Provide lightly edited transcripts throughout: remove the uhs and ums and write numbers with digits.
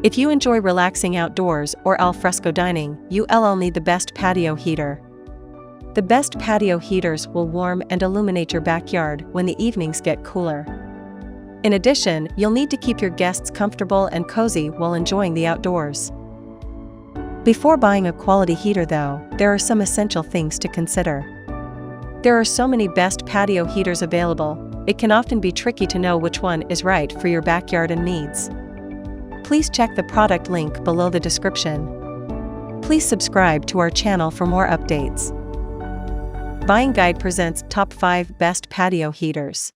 If you enjoy relaxing outdoors or al fresco dining, you'll need the best patio heater. The best patio heaters will warm and illuminate your backyard when the evenings get cooler. In addition, you'll need to keep your guests comfortable and cozy while enjoying the outdoors. Before buying a quality heater though, there are some essential things to consider. There are so many best patio heaters available, it can often be tricky to know which one is right for your backyard and needs. Please check the product link below the description. Please subscribe to our channel for more updates. Buying Guide presents Top 5 Best Patio Heaters.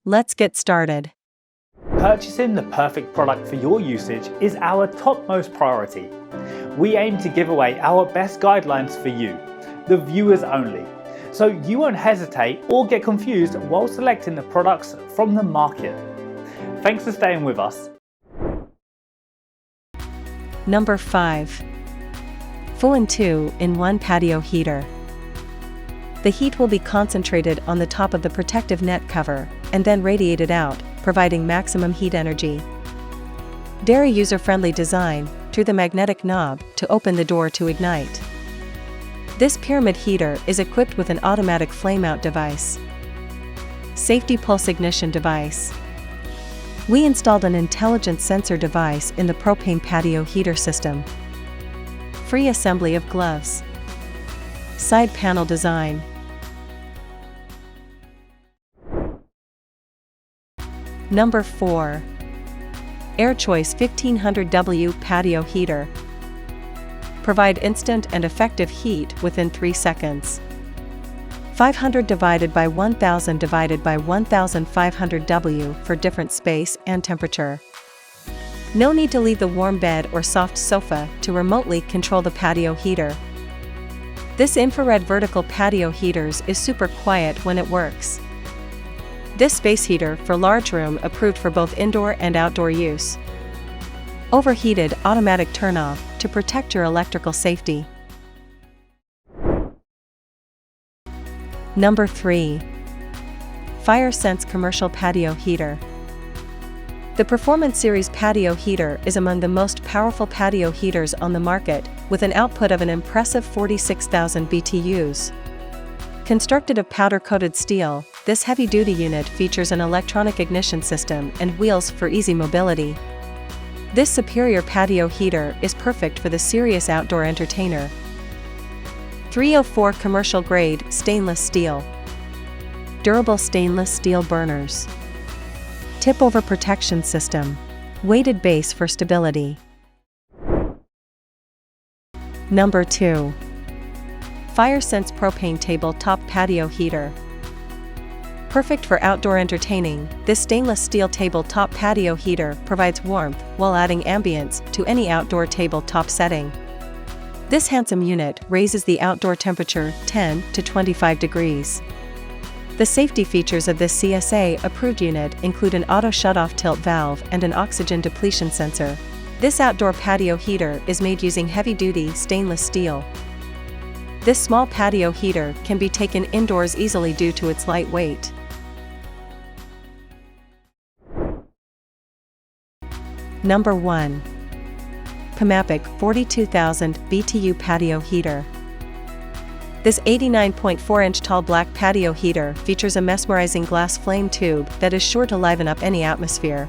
Let's get started. Purchasing the perfect product for your usage is our topmost priority. We aim to give away our best guidelines for you, the viewers only, so you won't hesitate or get confused while selecting the products from the market. Thanks for staying with us. Number 5. FOOWIN 2-in-1 Patio Heater. The heat will be concentrated on the top of the protective net cover, and then radiated out, providing maximum heat energy. Very user-friendly design, through the magnetic knob to open the door to ignite. This pyramid heater is equipped with an automatic flame-out device. Safety pulse ignition device. We installed an intelligent sensor device in the Propane patio heater system. Free assembly of gloves. Side panel design. Number 4. AirChoice 1500W Patio Heater. Provide instant and effective heat within 3 seconds. 500 divided by 1000 divided by 1500 W for different space and temperature. No need to leave the warm bed or soft sofa to remotely control the patio heater. This infrared vertical patio heaters is super quiet when it works. This space heater for large room approved for both indoor and outdoor use. Overheated automatic turn-off to protect your electrical safety. Number 3. FireSense Commercial Patio Heater. The Performance Series patio heater is among the most powerful patio heaters on the market, with an output of an impressive 46,000 BTUs. Constructed of powder-coated steel, this heavy-duty unit features an electronic ignition system and wheels for easy mobility. This superior patio heater is perfect for the serious outdoor entertainer. 304 commercial grade stainless steel. Durable stainless steel burners. Tip-over protection system. Weighted base for stability. Number 2. FireSense Propane Tabletop Patio Heater. Perfect for outdoor entertaining, this stainless steel tabletop patio heater provides warmth while adding ambience to any outdoor tabletop setting. This handsome unit raises the outdoor temperature 10 to 25 degrees. The safety features of this CSA-approved unit include an auto shut-off tilt valve and an oxygen depletion sensor. This outdoor patio heater is made using heavy-duty stainless steel. This small patio heater can be taken indoors easily due to its light weight. Number 1. Pamapic 42,000 BTU Patio Heater. This 89.4-inch tall black patio heater features a mesmerizing glass flame tube that is sure to liven up any atmosphere.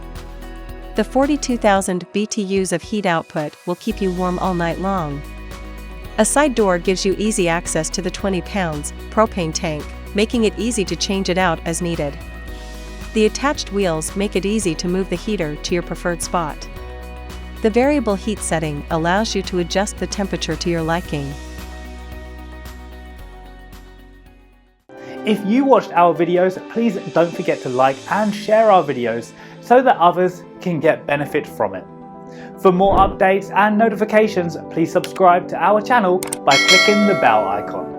The 42,000 BTUs of heat output will keep you warm all night long. A side door gives you easy access to the 20 pounds propane tank, making it easy to change it out as needed. The attached wheels make it easy to move the heater to your preferred spot. The variable heat setting allows you to adjust the temperature to your liking. If you watched our videos, please don't forget to like and share our videos so that others can get benefit from it. For more updates and notifications, please subscribe to our channel by clicking the bell icon.